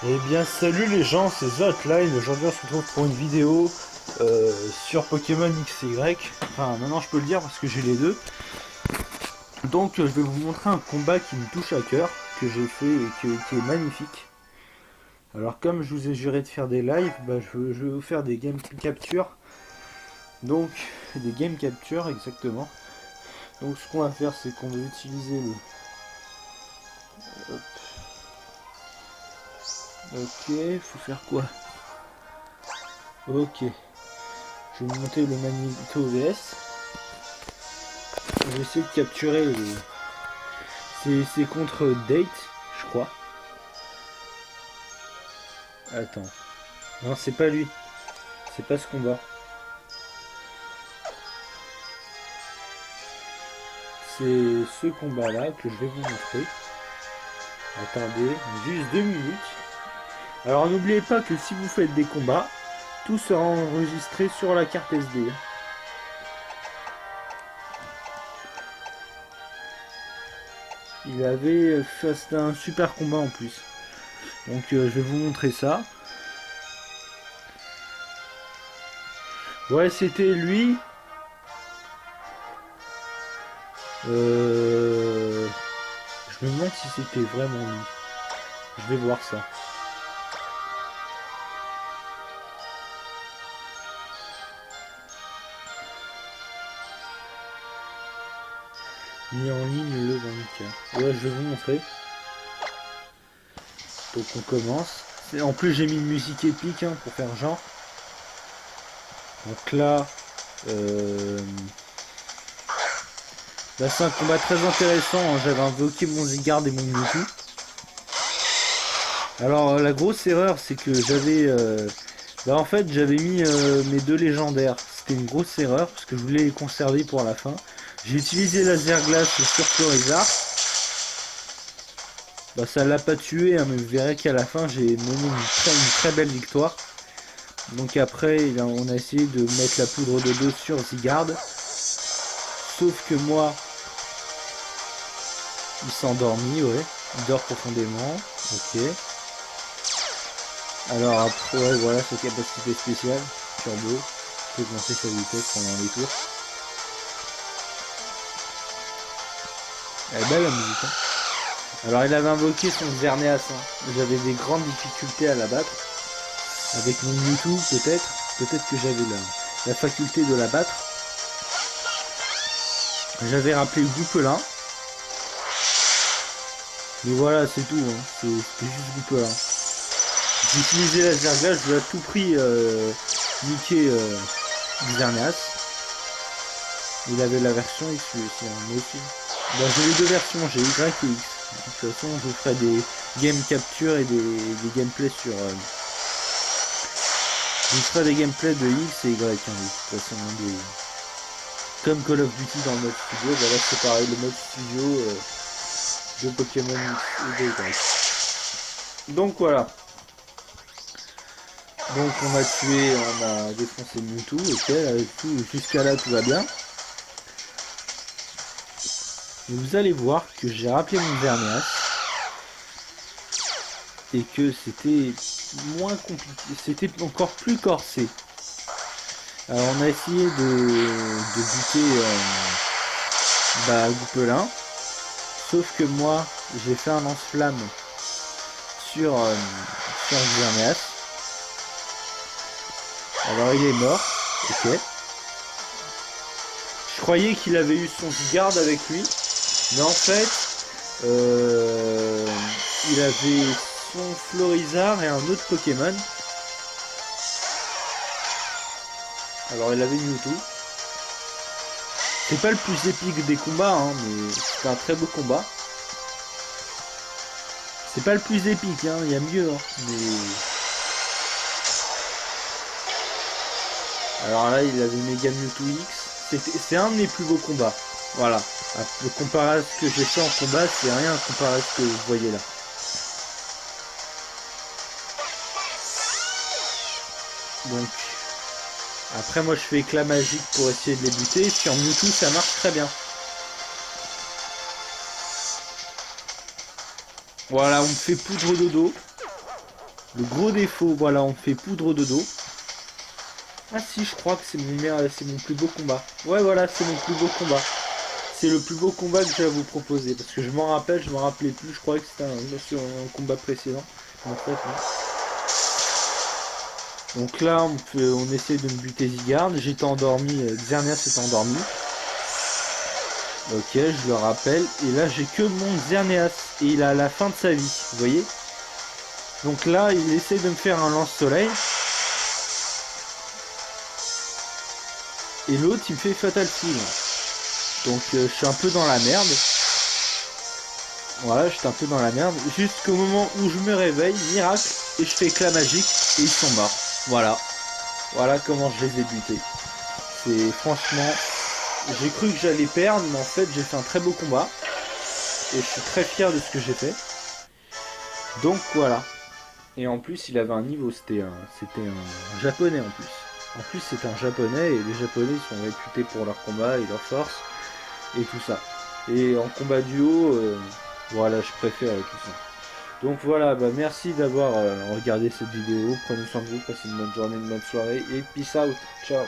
Eh bien salut les gens, c'est The Hotline. Aujourd'hui on se retrouve pour une vidéo sur Pokémon XY. Enfin maintenant je peux le dire parce que j'ai les deux. Donc je vais vous montrer un combat qui me touche à cœur, que j'ai fait et qui est magnifique. Alors comme je vous ai juré de faire des lives, je vais vous faire des game capture. Donc des game capture exactement. Donc ce qu'on va faire c'est qu'on va utiliser le... Hop. Ok, faut faire quoi? Ok, je vais monter le Magneto OVS. Je vais essayer de capturer les... C'est contre Date, je crois. Attends. Non, c'est pas lui. C'est pas ce combat. C'est ce combat-là que je vais vous montrer. Attendez, juste 2 minutes. Alors n'oubliez pas que si vous faites des combats, tout sera enregistré sur la carte SD. Il avait fait un super combat en plus. Donc je vais vous montrer ça. Ouais, c'était lui. Euh... Je me demande si c'était vraiment lui. Je vais voir ça. Mis en ligne le 24. Ouais, je vais vous montrer. Donc on commence. En plus j'ai mis une musique épique hein, pour faire genre. Donc là, c'est un combat très intéressant. Hein. J'avais invoqué mon Zygarde et mon Mewtwo. Alors la grosse erreur c'est que j'avais... en fait j'avais mis mes deux légendaires. C'était une grosse erreur parce que je voulais les conserver pour la fin. J'ai utilisé laser glace sur Florizard. Ça l'a pas tué, hein, mais vous verrez qu'à la fin j'ai mené une très belle victoire. Donc après on a essayé de mettre la poudre de dos sur Zygarde. Sauf que moi, il s'est endormi, ouais. Il dort profondément. Ok. Alors après, ouais, voilà sa capacité spéciale. Turbo. Peut augmenter sa vitesse pendant les tours. Elle est belle la musique. Hein. Alors il avait invoqué son Xerneas. Hein. J'avais des grandes difficultés à l'abattre. Avec mon Mewtwo peut-être. Peut-être que j'avais la faculté de l'abattre. J'avais rappelé le Goupelin. Mais voilà, c'est tout. Hein. C'était juste Goupelin. J'ai utilisé la Zerglace, je voulais à tout prix niquer Xerneas. Il avait la version X aussi, hein, moi aussi. J'ai les deux versions, j'ai Y et X. De toute façon, je ferai des game capture et des gameplays sur... je ferai des gameplays de X et Y, hein, de toute façon. Hein, comme Call of Duty dans le mode studio, voilà c'est pareil, le mode studio de Pokémon X et de Y. Donc voilà. Donc on a tué, on a défoncé Mewtwo, ok, jusqu'à là tout va bien. Et vous allez voir que j'ai rappelé mon Xerneas et que c'était moins compliqué, c'était encore plus corsé. Alors on a essayé de buter Goupelin, sauf que moi j'ai fait un lance-flamme sur Xerneas. Alors il est mort, ok. Je croyais qu'il avait eu son Zygarde avec lui, mais en fait, il avait son Florizard et un autre Pokémon. Alors il avait Mewtwo. C'est pas le plus épique des combats, hein, mais c'est un très beau combat. C'est pas le plus épique, hein, il y a mieux, hein, mais... Alors là, il avait Mega Mewtwo X. C'est un de mes plus beaux combats. Voilà. Comparé à ce que j'ai fait en combat, c'est rien comparé à ce que vous voyez là. Donc, après moi je fais éclat magique pour essayer de les buter. Sur Mewtwo ça marche très bien. Voilà, on me fait poudre dodo. Le gros défaut, voilà, on fait poudre de dos. Ah si, je crois que c'est mon plus beau combat. Ouais, voilà, c'est mon plus beau combat. C'est le plus beau combat que j'ai à vous proposer. Parce que je m'en rappelle, je m'en rappelais plus. Je croyais que c'était un combat précédent. En fait, non. Donc là, on essaie de me buter Zygarde. J'étais endormi, Xerneas s'est endormi. Ok, je le rappelle. Et là, j'ai que mon Xerneas. Et il a la fin de sa vie, vous voyez. Donc là, il essaie de me faire un lance-soleil. Et l'autre, il me fait Fatal Fusion. Donc je suis un peu dans la merde. Voilà, j'étais un peu dans la merde. Jusqu'au moment où je me réveille, miracle, et je fais éclat magique, et ils sont morts. Voilà. Voilà comment je les ai butés. C'est franchement... J'ai cru que j'allais perdre, mais en fait j'ai fait un très beau combat. Et je suis très fier de ce que j'ai fait. Donc voilà. Et en plus il avait un niveau, c'était un japonais en plus. En plus c'est un japonais, et les japonais ils sont réputés pour leur combat et leur force. Et tout ça. Et en combat duo, voilà, je préfère tout ça. Donc voilà, bah merci d'avoir regardé cette vidéo. Prenez soin de vous, passez une bonne journée, une bonne soirée et peace out. Ciao.